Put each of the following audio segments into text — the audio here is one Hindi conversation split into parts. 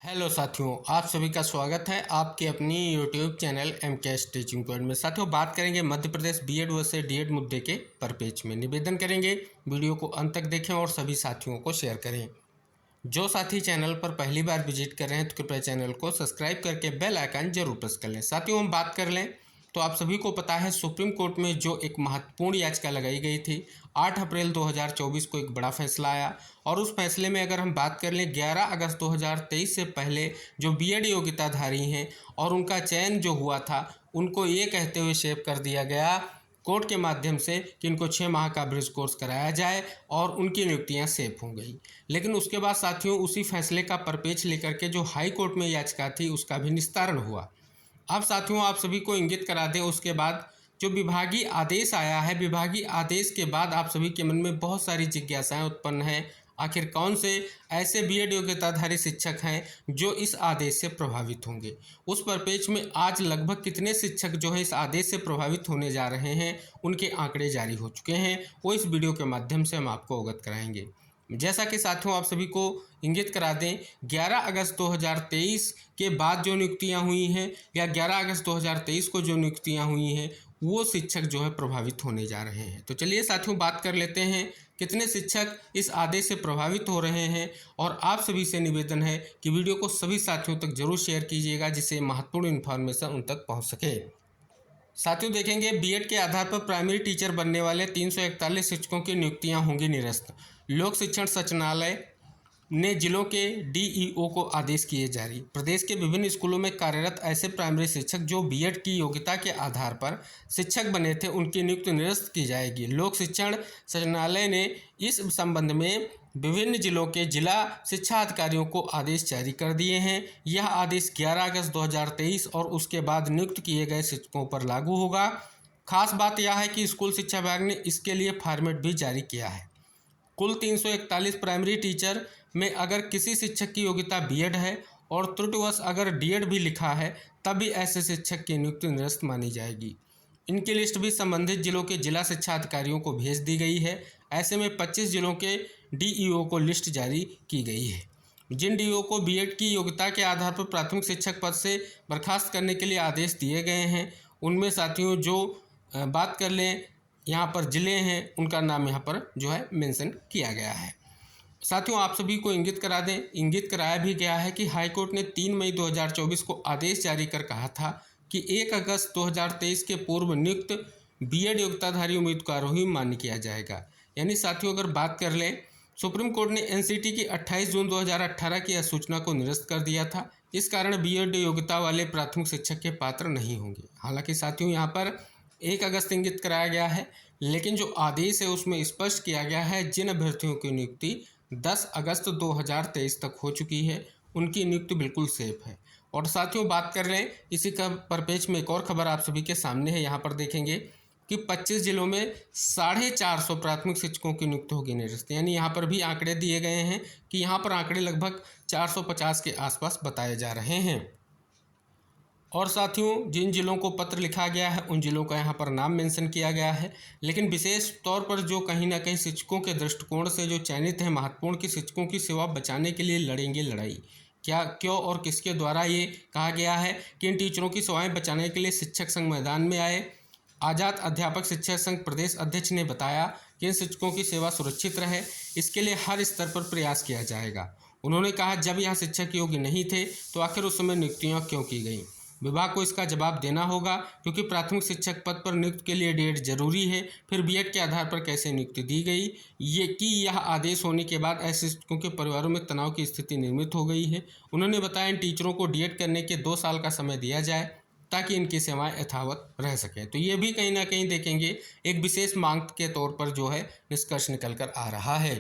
हेलो साथियों, आप सभी का स्वागत है आपके अपनी YouTube channel MKS teaching point में। साथियों, बात करेंगे Madhya Pradesh BEd versus DEd मुद्दे के परिप्रेक्ष्य में। निवेदन करेंगे वीडियो को अंत तक देखें और सभी साथियों को शेयर करें। जो साथी चैनल पर पहली बार विजिट कर रहे हैं तो कृपया चैनल को सब्सक्राइब करके बेल आइकन जरूर प्रेस कर लें। साथियों, हम बात कर लें तो आप सभी को पता है सुप्रीम कोर्ट में जो एक महत्वपूर्ण याचिका लगाई गई थी, 8 अप्रैल 2024 को एक बड़ा फैसला आया। और उस फैसले में अगर हम बात कर लें 11 अगस्त 2023 से पहले जो बीएड योग्यताधारी हैं और उनका चयन जो हुआ था, उनको ये कहते हुए शेप कर दिया गया कोर्ट के माध्यम से कि इनको 6 माह का ब्रिज कोर्स कराया जाए और उनकी नियुक्तियां सेफ हो गई। लेकिन उसके बाद साथियों उसी फैसले का परिप्रेक्ष्य लेकर के जो हाई कोर्ट में याचिका थी उसका भी निस्तारण हुआ। अब साथियों आप सभी को इंगित करा दें, उसके बाद जो विभागीय आदेश आया है, विभागीय आदेश के बाद आप सभी के मन में बहुत सारी जिज्ञासाएं उत्पन्न हैं। आखिर कौन से ऐसे बीएड योग्यताधारी शिक्षक हैं जो इस आदेश से प्रभावित होंगे। उस परिप्रेक्ष्य में आज लगभग कितने शिक्षक जो है इस आदेश से प्रभावित होने जा रहे हैं, उनके आंकड़े जारी हो चुके हैं, वो इस वीडियो के माध्यम से हम आपको अवगत कराएंगे। जैसा कि साथियों आप सभी को इंगित करा दें, 11 अगस्त 2023 के बाद जो नियुक्तियां हुई हैं या 11 अगस्त 2023 को जो नियुक्तियां हुई हैं, वो शिक्षक जो है प्रभावित होने जा रहे हैं। तो चलिए साथियों बात कर लेते हैं कितने शिक्षक इस आदेश से प्रभावित हो रहे हैं। और आप सभी से निवेदन है कि वीडियो को सभी साथियों तक जरूर शेयर कीजिएगा जिससे महत्वपूर्ण इन्फॉर्मेशन उन तक पहुँच सके। साथियों देखेंगे बीएड के आधार पर प्राइमरी टीचर बनने वाले 341 शिक्षकों की नियुक्तियां होंगी निरस्त। लोक शिक्षण संचालनालय ने जिलों के डीईओ को आदेश किए जारी। प्रदेश के विभिन्न स्कूलों में कार्यरत ऐसे प्राइमरी शिक्षक जो बीएड की योग्यता के आधार पर शिक्षक बने थे, उनकी नियुक्ति निरस्त की जाएगी। लोक शिक्षण संचालनालय ने इस संबंध में विभिन्न जिलों के जिला शिक्षा अधिकारियों को आदेश जारी कर दिए हैं। यह आदेश 11 अगस्त 2023 और उसके बाद नियुक्त किए गए शिक्षकों पर लागू होगा। खास बात यह है कि स्कूल शिक्षा विभाग ने इसके लिए फॉर्मेट भी जारी किया है। कुल 341 प्राइमरी टीचर में अगर किसी शिक्षक की योग्यता बीएड है और त्रुटिवश अगर डीएड भी लिखा है, तब भी ऐसे शिक्षक की नियुक्ति निरस्त मानी जाएगी। इनकी लिस्ट भी संबंधित जिलों के जिला शिक्षा अधिकारियों को भेज दी गई है। ऐसे में 25 जिलों के डीईओ को लिस्ट जारी की गई है। जिन डीईओ को बीएड की योग्यता के आधार पर प्राथमिक शिक्षक पद से बर्खास्त करने के लिए आदेश दिए गए हैं, उनमें साथियों जो बात कर लें यहाँ पर जिले हैं, उनका नाम यहाँ पर जो है मेंशन किया गया है। साथियों आप सभी को इंगित करा दें, इंगित कराया भी गया है कि हाईकोर्ट ने 3 मई 2024 को आदेश जारी कर कहा था कि 1 अगस्त 2023 के पूर्व नियुक्त बीएड योग्यताधारी उम्मीदवारों ही मान्य किया जाएगा। यानी साथियों अगर बात कर लें, सुप्रीम कोर्ट ने एनसीटी की 28 जून 2018 की सूचना को निरस्त कर दिया था। इस कारण बीएड योग्यता वाले प्राथमिक शिक्षक के पात्र नहीं होंगे। हालांकि साथियों यहाँ पर 1 अगस्त इंगित कराया गया है, लेकिन जो आदेश है उसमें स्पष्ट किया गया है जिन अभ्यर्थियों की नियुक्ति 10 अगस्त 2023 तक हो चुकी है, उनकी नियुक्ति बिल्कुल सेफ है। और साथियों बात कर रहे हैं इसी का परिप्रेक्ष्य में एक और खबर आप सभी के सामने है। यहाँ पर देखेंगे कि 25 जिलों में 450 प्राथमिक शिक्षकों की नियुक्ति होगी निरस्त। यानी यहाँ पर भी आंकड़े दिए गए हैं कि यहाँ पर आंकड़े लगभग 450 के आसपास बताए जा रहे हैं। और साथियों जिन जिलों को पत्र लिखा गया है उन जिलों का यहाँ पर नाम मेंशन किया गया है, लेकिन विशेष तौर पर जो कहीं ना कहीं शिक्षकों के दृष्टिकोण से जो चयनित है महत्वपूर्ण कि शिक्षकों की सेवा बचाने के लिए लड़ेंगे लड़ाई। क्या क्यों और किसके द्वारा ये कहा गया है कि इन टीचरों की सेवाएं बचाने के लिए शिक्षक संघ मैदान में आए। आज़ाद अध्यापक शिक्षक संघ प्रदेश अध्यक्ष ने बताया कि इन शिक्षकों की सेवा सुरक्षित रहे, इसके लिए हर स्तर पर प्रयास किया जाएगा। उन्होंने कहा जब यह शिक्षक योग्य नहीं थे तो आखिर उस समय नियुक्तियाँ क्यों की गई। विभाग को इसका जवाब देना होगा क्योंकि प्राथमिक शिक्षक पद पर नियुक्ति के लिए डीएड जरूरी है। फिर बीएड के आधार पर कैसे नियुक्ति दी गई, यह आदेश होने के बाद ऐसे शिक्षकों के परिवारों में तनाव की स्थिति निर्मित हो गई है। उन्होंने बताया इन टीचरों को डीएड करने के 2 साल का समय दिया जाए ताकि इनकी सेवाएं यथावत रह सकें। तो ये भी कहीं ना कहीं देखेंगे एक विशेष मांग के तौर पर जो है निष्कर्ष निकल कर आ रहा है।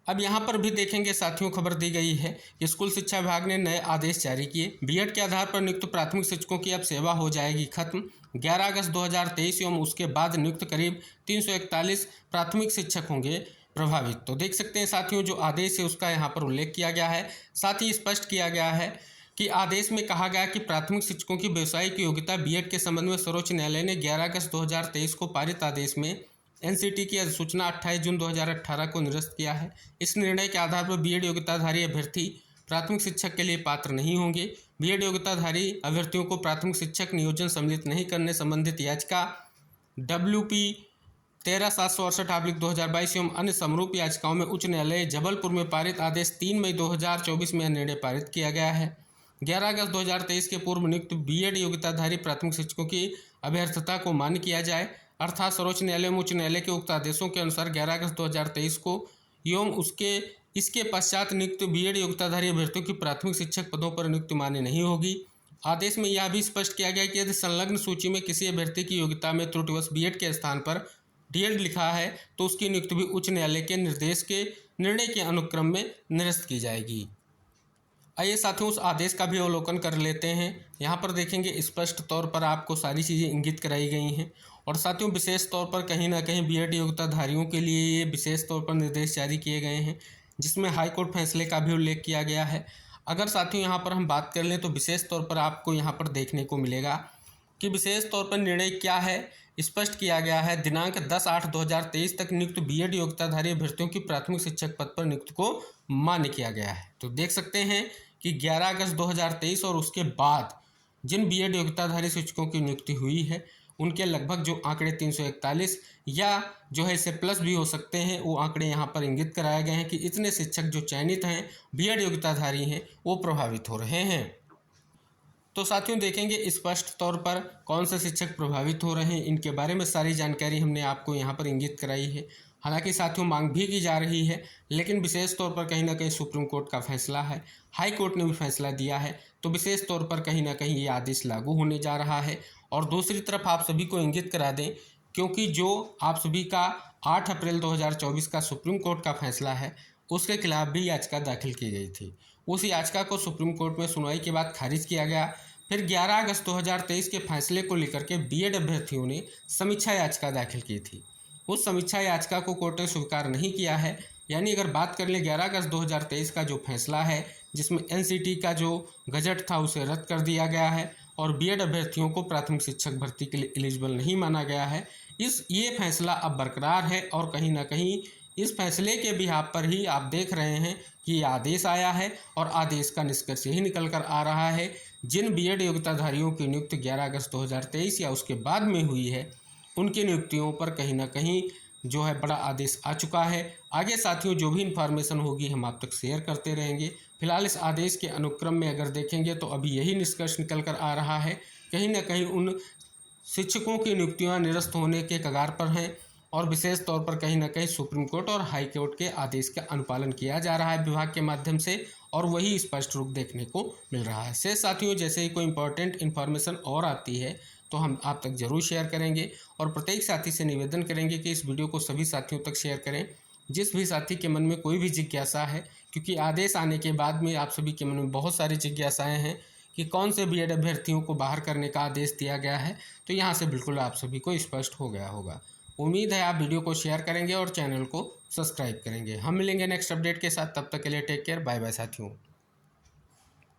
अब यहाँ पर भी देखेंगे साथियों खबर दी गई है कि स्कूल शिक्षा विभाग ने नए आदेश जारी किए। बीएड के आधार पर नियुक्त प्राथमिक शिक्षकों की अब सेवा हो जाएगी खत्म। 11 अगस्त 2023 एवं उसके बाद नियुक्त करीब 341 प्राथमिक शिक्षक होंगे प्रभावित। तो देख सकते हैं साथियों जो आदेश है उसका यहाँ पर उल्लेख किया गया है। साथ ही स्पष्ट किया गया है कि आदेश में कहा गया कि प्राथमिक शिक्षकों की व्यावसायिक योग्यता बीएड के संबंध में सर्वोच्च न्यायालय ने 11 अगस्त 2023 को पारित आदेश में एनसीटी की अधिसूचना 28 जून 2018 को निरस्त किया है। इस निर्णय के आधार पर बीएड योग्यताधारी अभ्यर्थी प्राथमिक शिक्षक के लिए पात्र नहीं होंगे। बीएड योग्यताधारी अभ्यर्थियों को प्राथमिक शिक्षक नियोजन सम्मिलित नहीं करने संबंधित याचिका WP 13/768/2022 एवं अन्य समरूप याचिकाओं में उच्च न्यायालय जबलपुर में पारित आदेश 3 मई 2024 में यह निर्णय पारित किया गया है। 11 अगस्त 2023 के पूर्व नियुक्त बीएड योग्यताधारी प्राथमिक शिक्षकों की अभ्यर्थता को मान्य किया जाए, अर्थात सर्वोच्च न्यायालय एवं उच्च न्यायालय के उक्त आदेशों के अनुसार 11 अगस्त 2023 को एवं इसके पश्चात नियुक्त बीएड योग्यताधारी अभ्यर्थियों की प्राथमिक शिक्षक पदों पर नियुक्ति मान्य नहीं होगी। आदेश में यह भी स्पष्ट किया गया कि यदि संलग्न सूची में किसी अभ्यर्थी की योग्यता में त्रुटिवश बीएड के स्थान पर डीएड लिखा है तो उसकी नियुक्ति भी उच्च न्यायालय के निर्णय के अनुक्रम में निरस्त की जाएगी। आइए साथियों उस आदेश का भी अवलोकन कर लेते हैं। यहाँ पर देखेंगे स्पष्ट तौर पर आपको सारी चीज़ें इंगित कराई गई हैं और साथियों विशेष तौर पर कहीं ना कहीं बीएड योग्यताधारियों के लिए ये विशेष तौर पर निर्देश जारी किए गए हैं, जिसमें हाईकोर्ट फैसले का भी उल्लेख किया गया है। अगर साथियों यहाँ पर हम बात कर लें तो विशेष तौर पर आपको यहाँ पर देखने को मिलेगा कि विशेष तौर पर निर्णय क्या है, स्पष्ट किया गया है। दिनांक 10/8/2023 तक नियुक्त बीएड योग्यताधारी अभ्यर्थियों की प्राथमिक शिक्षक पद पर नियुक्ति को मान्य किया गया है। तो देख सकते हैं कि 11 अगस्त 2023 और उसके बाद जिन बीएड योग्यताधारी शिक्षकों की नियुक्ति हुई है उनके लगभग जो आंकड़े 341 या जो है इससे प्लस भी हो सकते हैं, वो आंकड़े यहाँ पर इंगित कराए गए हैं कि इतने शिक्षक जो चयनित हैं बीएड योग्यताधारी हैं वो प्रभावित हो रहे हैं। तो साथियों देखेंगे स्पष्ट तौर पर कौन से शिक्षक प्रभावित हो रहे हैं, इनके बारे में सारी जानकारी हमने आपको यहाँ पर इंगित कराई है। हालांकि साथियों मांग भी की जा रही है, लेकिन विशेष तौर पर कहीं ना कहीं सुप्रीम कोर्ट का फैसला है, हाई कोर्ट ने भी फैसला दिया है, तो विशेष तौर पर कहीं ना कहीं ये आदेश लागू होने जा रहा है। और दूसरी तरफ आप सभी को इंगित करा दें, क्योंकि जो आप सभी का 8 अप्रैल 2024 का सुप्रीम कोर्ट का फैसला है उसके खिलाफ भी याचिका दाखिल की गई थी। उस याचिका को सुप्रीम कोर्ट में सुनवाई के बाद खारिज किया गया। फिर 11 अगस्त 2023 के फैसले को लेकर के बीएड अभ्यर्थियों ने समीक्षा याचिका दाखिल की थी। उस समीक्षा याचिका को कोर्ट ने स्वीकार नहीं किया है। यानी अगर बात कर लें 11 अगस्त 2023 का जो फैसला है जिसमें एनसीटी का जो गजट था उसे रद्द कर दिया गया है और बीएड अभ्यर्थियों को प्राथमिक शिक्षक भर्ती के लिए एलिजिबल नहीं माना गया है, ये फैसला अब बरकरार है और कहीं ना कहीं इस फैसले के बिहाफ पर ही आप देख रहे हैं कि ये आदेश आया है और आदेश का निष्कर्ष यही निकल कर आ रहा है। जिन बीएड योग्यताधारियों की नियुक्ति 11 अगस्त 2023 या उसके बाद में हुई है उनकी नियुक्तियों पर कहीं ना कहीं जो है बड़ा आदेश आ चुका है। आगे साथियों जो भी इन्फॉर्मेशन होगी हम आप तक शेयर करते रहेंगे। फिलहाल इस आदेश के अनुक्रम में अगर देखेंगे तो अभी यही निष्कर्ष निकल कर आ रहा है, कहीं ना कहीं उन शिक्षकों की नियुक्तियां निरस्त होने के कगार पर हैं और विशेष तौर पर कहीं ना कहीं सुप्रीम कोर्ट और हाई कोर्ट के आदेश का अनुपालन किया जा रहा है विभाग के माध्यम से और वही स्पष्ट रूप देखने को मिल रहा है। से साथियों जैसे ही कोई इंपॉर्टेंट इन्फॉर्मेशन और आती है तो हम आप तक जरूर शेयर करेंगे और प्रत्येक साथी से निवेदन करेंगे कि इस वीडियो को सभी साथियों तक शेयर करें जिस भी साथी के मन में कोई भी जिज्ञासा है, क्योंकि आदेश आने के बाद में आप सभी के मन में बहुत सारी जिज्ञासाएं हैं कि कौन से बीएड अभ्यर्थियों को बाहर करने का आदेश दिया गया है, तो यहाँ से बिल्कुल आप सभी को स्पष्ट हो गया होगा। उम्मीद है आप वीडियो को शेयर करेंगे और चैनल को सब्सक्राइब करेंगे। हम मिलेंगे नेक्स्ट अपडेट के साथ, तब तक के लिए टेक केयर, बाय बाय साथियों।